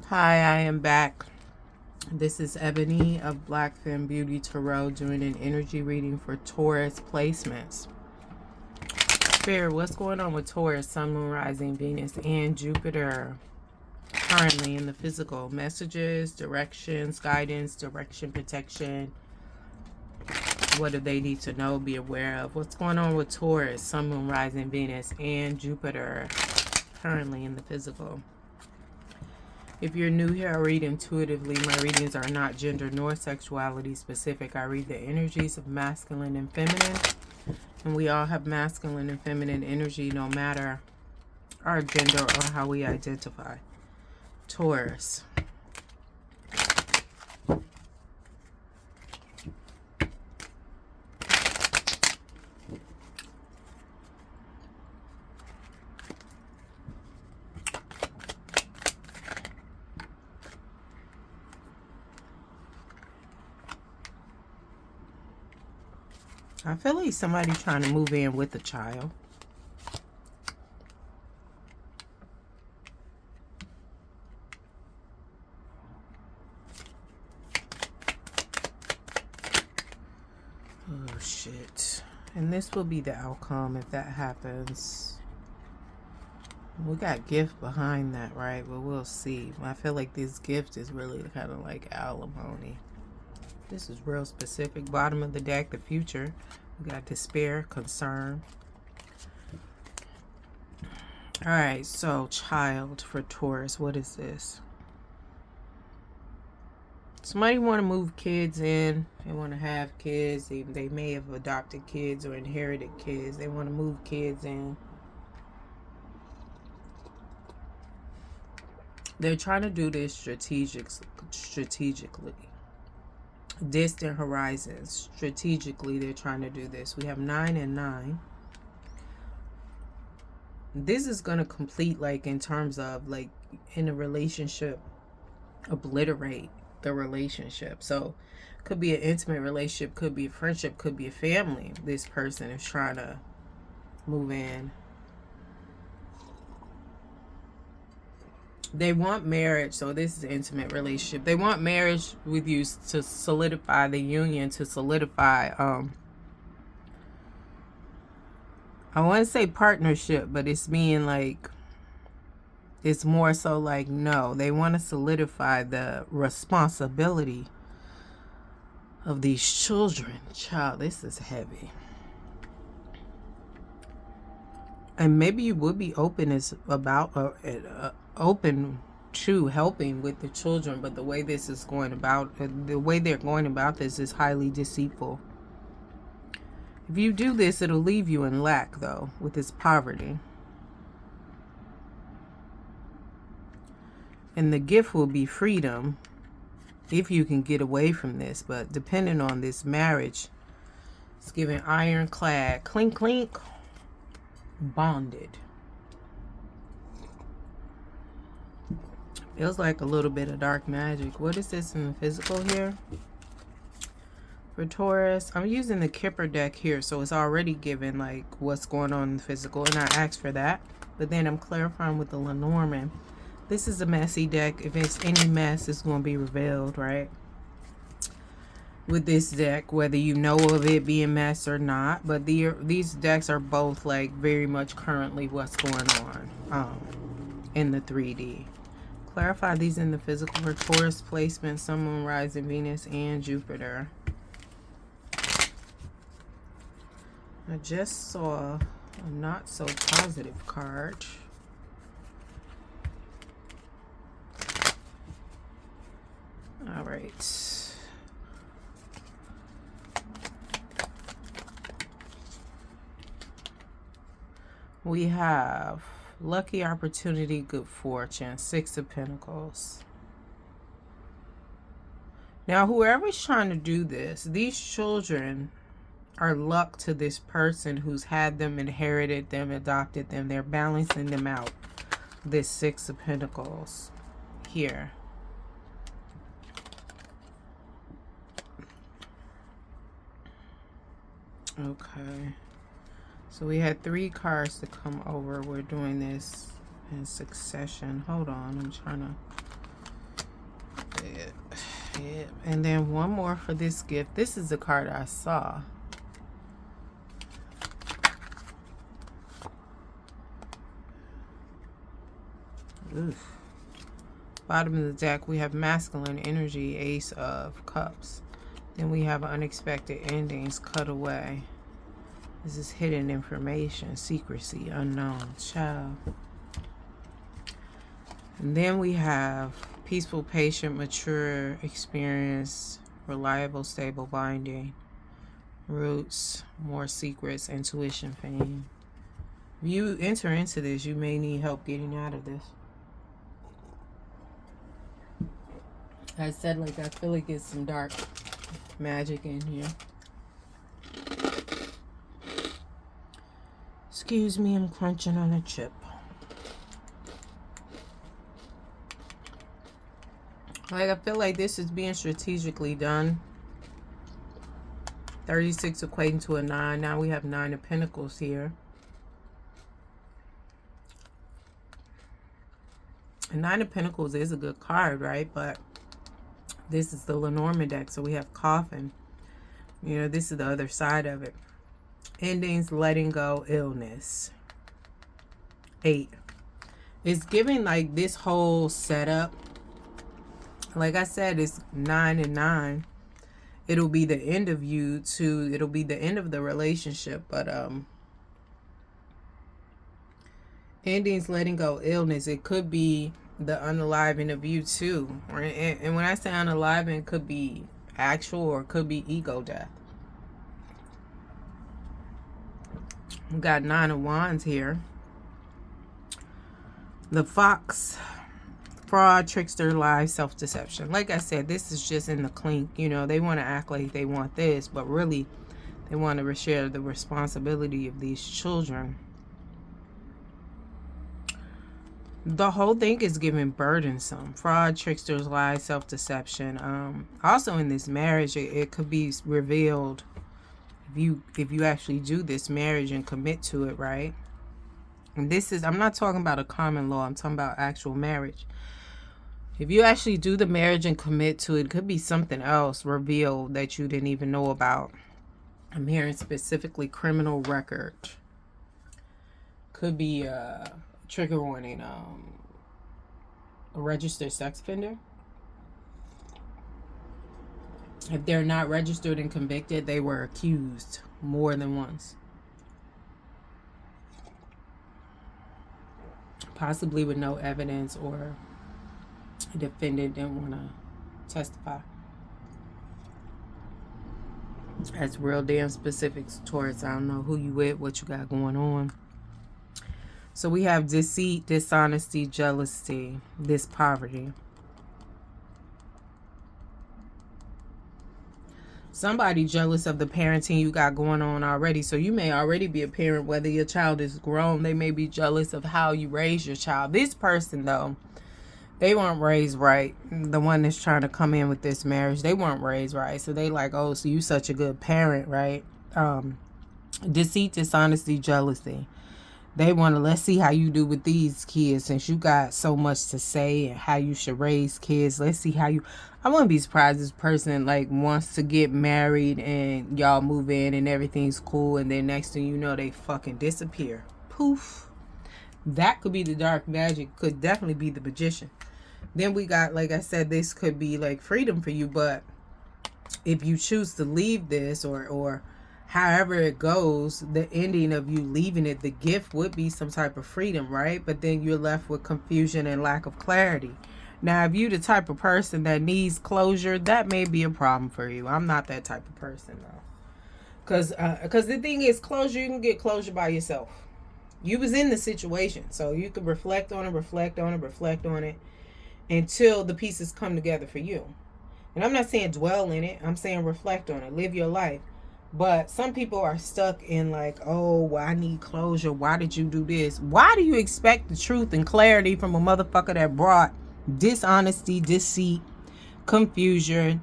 Hi, I am back. This is Ebony of BlackFemmeBeautyTaro doing an energy reading for Taurus placements. Spirit, what's going on with Taurus, Sun, Moon, Rising, Venus, and Jupiter currently in the physical? Messages, directions, guidance, direction, protection. What do they need to know, be aware of? What's going on with Taurus, Sun, Moon, Rising, Venus, and Jupiter currently in the physical? If you're new here, I read intuitively. My readings are not gender nor sexuality specific. I read the energies of masculine and feminine. And we all have masculine and feminine energy no matter our gender or how we identify. Taurus. I feel like somebody trying to move in with a child. Oh, shit. And this will be the outcome if that happens. We got gift behind that, right? But we'll see. I feel like this gift is really kind of like alimony. This is real specific. Bottom of the deck, the future. We got despair, concern. All right, so child for Taurus. What is this? Somebody want to move kids in. They want to have kids. They may have adopted kids or inherited kids. They want to move kids in. They're trying to do this strategically. Distant horizons. Strategically, they're trying to do this. We have 9 and 9. This is going to complete, like, in terms of, like, in a relationship, obliterate the relationship. So, could be an intimate relationship, could be a friendship, could be a family. This person is trying to move in. They want marriage, so this is an intimate relationship. They want marriage with you to solidify the union, to solidify, I want to say partnership, but it's mean like, it's more so like, no, they want to solidify the responsibility of these children. Child, this is heavy. And maybe you would be open open to helping with the children, but the way this is going about, the way they're going about this is highly deceitful. If you do this, it'll leave you in lack, though, with this poverty. And the gift will be freedom if you can get away from this. But depending on this marriage, it's giving ironclad, clink, clink, bonded. Feels like a little bit of dark magic. What is this in the physical here? For Taurus, I'm using the Kipper deck here, so it's already given like what's going on in the physical, and I asked for that. But then I'm clarifying with the Lenormand. This is a messy deck. If it's any mess, it's going to be revealed, right? With this deck, whether you know of it being mess or not. But these decks are both like very much currently what's going on in the 3D. Clarify these in the physical for Taurus placement, Sun, Moon, Rising, Venus, and Jupiter. I just saw a not so positive card. All right. We have lucky opportunity, good fortune, 6 of Pentacles. Now, whoever's trying to do this, these children are luck to this person who's had them, inherited them, adopted them. They're balancing them out. This 6 of Pentacles here. Okay. So we had 3 cards to come over. We're doing this in succession. Hold on. I'm trying to Yeah. And then one more for this gift. This is the card I saw. Oof. Bottom of the deck, we have masculine energy, Ace of Cups. Then we have unexpected endings, cut away. This is hidden information, secrecy, unknown, child. And then we have peaceful, patient, mature, experienced, reliable, stable, binding, roots, more secrets, intuition, fame. If you enter into this, you may need help getting out of this. I said, like, I feel like it's some dark magic in here. Excuse me, I'm crunching on a chip. Like, I feel like this is being strategically done. 36 equating to a 9. Now we have 9 of Pentacles here. And 9 of Pentacles is a good card, right? But this is the Lenormand deck, so we have Coffin. You know, this is the other side of it. Endings, letting go, illness. 8. It's giving like this whole setup. Like I said, it's 9 and 9. It'll be the end of you too. It'll be the end of the relationship. But endings, letting go, illness. It could be the unaliving of you too. And when I say unaliving, it could be actual or it could be ego death. We got 9 of Wands here. The Fox. Fraud, trickster, lies, self-deception. Like I said, this is just in the clink. You know, they want to act like they want this, but really they want to share the responsibility of these children. The whole thing is giving burdensome. Fraud, tricksters, lies, self-deception. Also in this marriage, it could be revealed if you actually do this marriage and commit to it, right? And this is, I'm not talking about a common law. I'm talking about actual marriage. If you actually do the marriage and commit to it, it could be something else revealed that you didn't even know about. I'm hearing specifically criminal record. Could be a trigger warning. A registered sex offender. If they're not registered and convicted, they were accused more than once. Possibly with no evidence, or the defendant didn't want to testify. That's real damn specific, Taurus. I don't know who you with, what you got going on. So we have deceit, dishonesty, jealousy, this poverty. Somebody jealous of the parenting you got going on already. So you may already be a parent, whether your child is grown. They may be jealous of how you raise your child. This person, though, they weren't raised right. The one that's trying to come in with this marriage, they weren't raised right. So they like, oh, so you such a good parent, right? Deceit, dishonesty, jealousy. They want to, let's see how you do with these kids, since you got so much to say and how you should raise kids. Let's see how you, I wouldn't be surprised this person like wants to get married and y'all move in and everything's cool, and then next thing you know, they fucking disappear. Poof. That could be the dark magic. Could definitely be the magician. Then we got, like I said, this could be like freedom for you, but if you choose to leave this or however it goes, the ending of you leaving it, the gift would be some type of freedom, right? But then you're left with confusion and lack of clarity. Now, if you're the type of person that needs closure, that may be a problem for you. I'm not that type of person, though. Because the thing is, closure, you can get closure by yourself. You was in the situation, so you could reflect on it until the pieces come together for you. And I'm not saying dwell in it. I'm saying reflect on it. Live your life. But some people are stuck in like, oh, well, I need closure. Why did you do this? Why do you expect the truth and clarity from a motherfucker that brought dishonesty, deceit, confusion,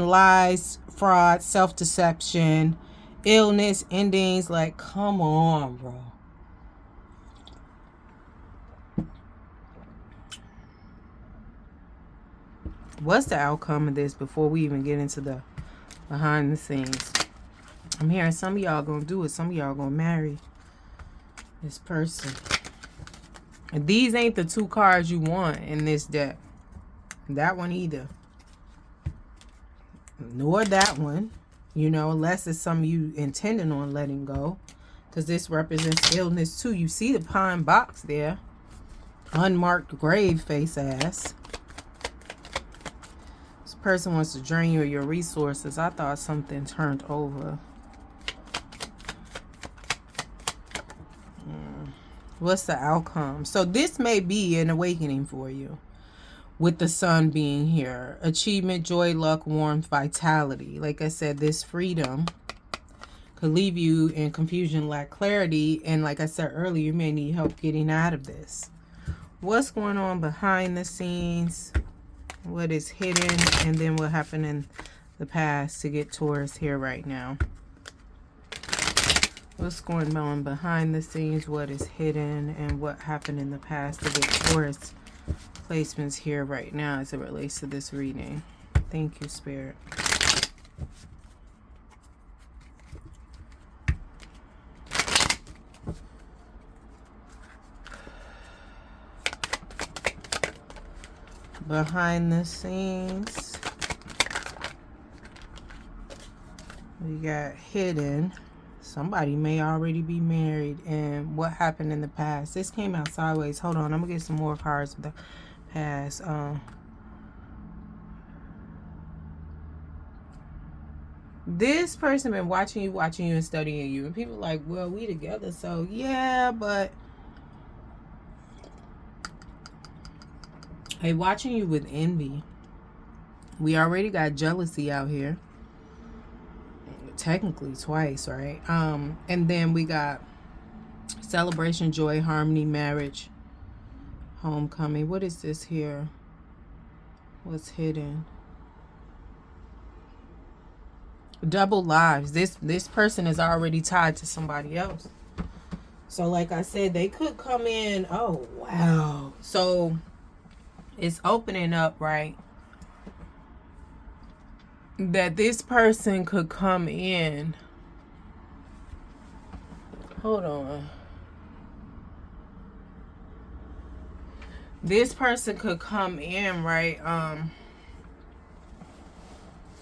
lies, fraud, self-deception, illness, endings? Like, come on, bro. What's the outcome of this before we even get into the behind the scenes? I'm hearing some of y'all gonna do it. Some of y'all gonna marry this person. And these ain't the two cards you want in this deck. That one either. Nor that one. You know, unless it's some you intending on letting go. Because this represents illness too. You see the pine box there. Unmarked grave face ass. This person wants to drain you of your resources. I thought something turned over. What's the outcome? So this may be an awakening for you. With the sun being here. Achievement, joy, luck, warmth, vitality. Like I said, this freedom could leave you in confusion, lack clarity. And like I said earlier, you may need help getting out of this. What's going on behind the scenes? What is hidden? And then what happened in the past to get Taurus here right now? What's going on behind the scenes? What is hidden? And what happened in the past to get Taurus placements here right now as it relates to this reading? Thank you, Spirit. Behind the scenes, we got hidden. Somebody may already be married. And what happened in the past? This came out sideways. Hold on, I'm gonna get some more cards of the past. This person been watching you and studying you, and people like, well, we together, so yeah, but they watching you with envy. We already got jealousy out here. Technically twice, right? And then we got celebration, joy, harmony, marriage, homecoming. What is this here? What's hidden? Double lives. This person is already tied to somebody else. So like I said, they could come in. Oh, wow. So it's opening up, right? That this person could come in. Hold on. This person could come in, right?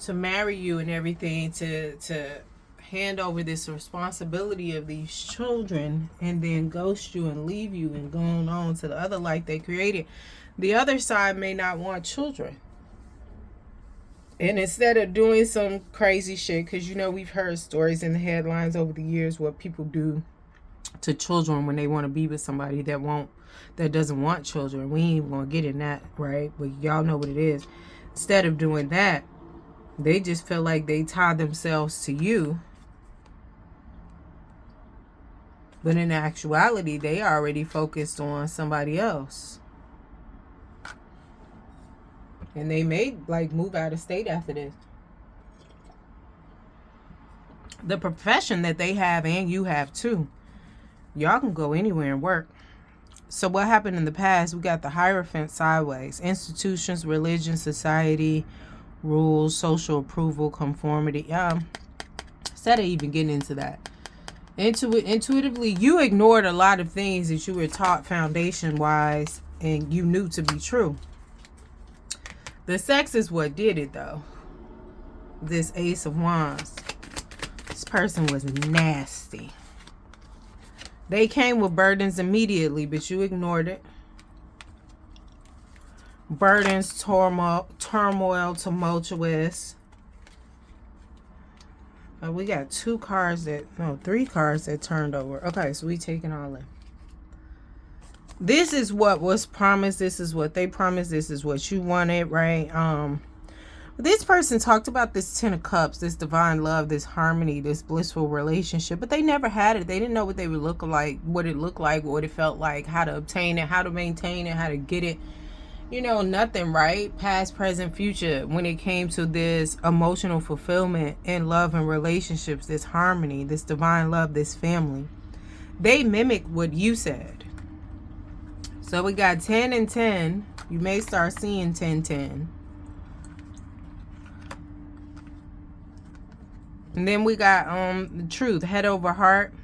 To marry you and everything, to hand over this responsibility of these children, and then ghost you and leave you and go on to the other life they created. The other side may not want children. And instead of doing some crazy shit, because you know we've heard stories in the headlines over the years what people do to children when they want to be with somebody that doesn't want children. We ain't even gonna get in that, right? But y'all know what it is. Instead of doing that, they just feel like they tie themselves to you. But in actuality, they already focused on somebody else. And they may like move out of state after this. The profession that they have and you have too. Y'all can go anywhere and work. So what happened in the past? We got the Hierophant sideways. Institutions, religion, society, rules, social approval, conformity. Instead of even getting into that. Intuitively, you ignored a lot of things that you were taught foundation-wise and you knew to be true. The sex is what did it, though. This Ace of Wands. This person was nasty. They came with burdens immediately, but you ignored it. Burdens, turmoil, tumultuous. We got three cards that turned over. Okay, so we taking all in. This is what was promised. This is what they promised. This is what you wanted, right? This person talked about this 10 of Cups, this divine love, this harmony, this blissful relationship, but they never had it. They didn't know what they would look like, what it looked like, what it felt like, how to obtain it, how to maintain it, how to get it. You know, nothing, right? Past, present, future. When it came to this emotional fulfillment in love and relationships, this harmony, this divine love, this family, they mimic what you said. So we got 10 and 10. You may start seeing 10-10. And then we got the truth, head over heart,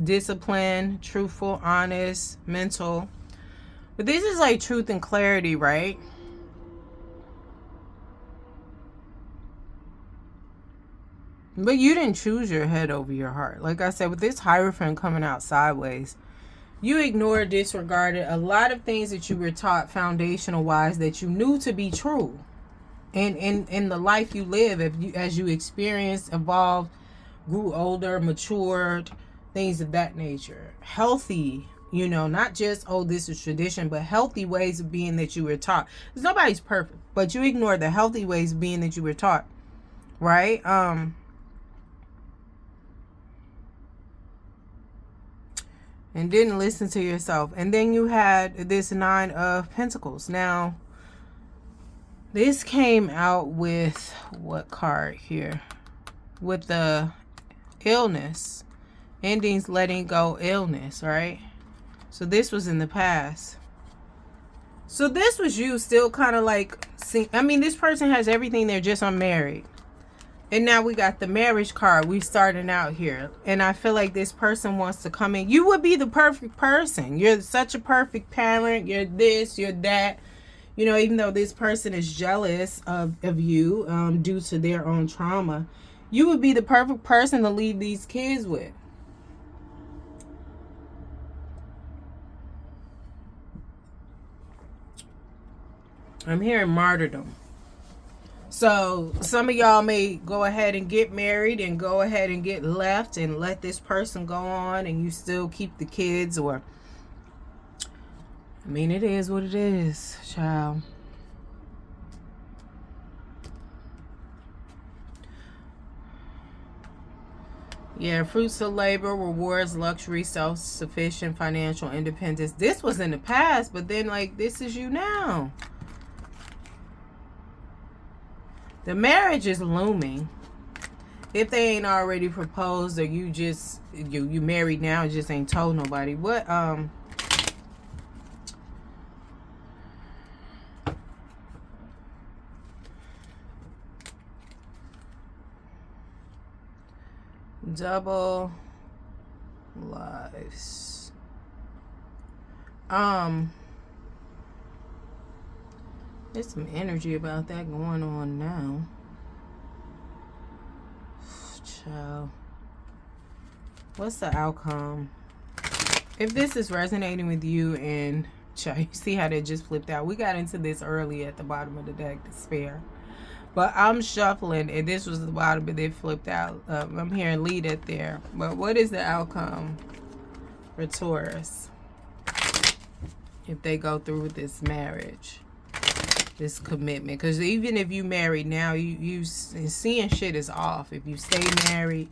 discipline, truthful, honest, mental. But this is like truth and clarity, right? But you didn't choose your head over your heart. Like I said, with this Hierophant coming out sideways, you ignored, disregarded a lot of things that you were taught foundational wise that you knew to be true. And in the life you live, as you experienced, evolved, grew older, matured, things of that nature. Healthy, you know, not just, oh, this is tradition, but healthy ways of being that you were taught. Because nobody's perfect, but you ignored the healthy ways of being that you were taught, right? And didn't listen to yourself. And then you had this 9 of Pentacles. Now, this came out with what card here? With the illness. Endings, letting go, illness, right? So this was in the past. So this was you still kind of like, I mean, this person has everything. They're just unmarried. And now we got the marriage card. We starting out here. And I feel like this person wants to come in. You would be the perfect person. You're such a perfect parent. You're this, you're that. You know, even though this person is jealous of you due to their own trauma, you would be the perfect person to leave these kids with. I'm hearing martyrdom. So some of y'all may go ahead and get married and go ahead and get left and let this person go on and you still keep the kids, or I mean, it is what it is, child. Yeah, fruits of labor, rewards, luxury, self-sufficient, financial independence. This was in the past, but then like this is you now. The marriage is looming. If they ain't already proposed, or you just you married now and just ain't told nobody. What double lives. There's some energy about that going on now. Child. What's the outcome? If this is resonating with you, and child, you see how they just flipped out. We got into this early at the bottom of the deck, despair. But I'm shuffling, and this was the bottom, but they flipped out. I'm hearing lead it there. But what is the outcome for Taurus if they go through with this marriage, this commitment? Because even if you married now, you seeing shit is off. If you stay married,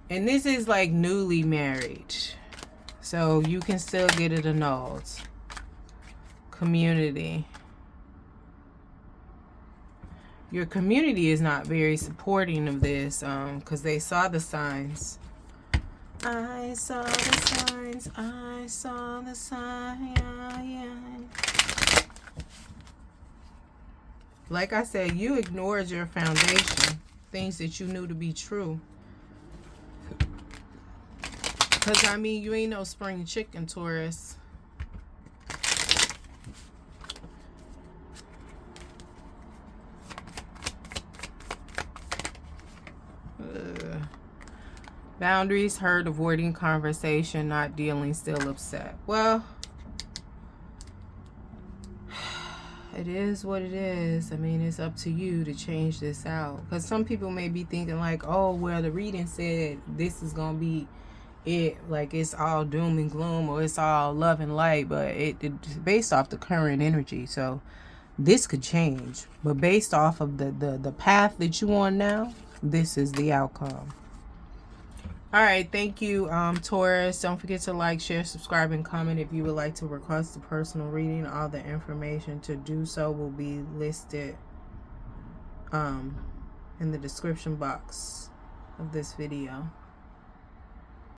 and this is like newly married, so you can still get it annulled. Community. Your community is not very supporting of this because they saw the signs. I saw the signs. I saw the signs. Like I said, you ignored your foundation. Things that you knew to be true. Because, I mean, you ain't no spring chicken, Taurus. Boundaries, hurt, avoiding conversation, not dealing, still upset. Well, it is what it is. I mean, it's up to you to change this out. Because some people may be thinking like, oh, well, the reading said this is going to be it. Like, it's all doom and gloom, or it's all love and light. But it's based off the current energy. So this could change. But based off of the path that you on now, this is the outcome. All right, thank you, Taurus. Don't forget to like, share, subscribe, and comment. If you would like to request a personal reading, all the information to do so will be listed in the description box of this video.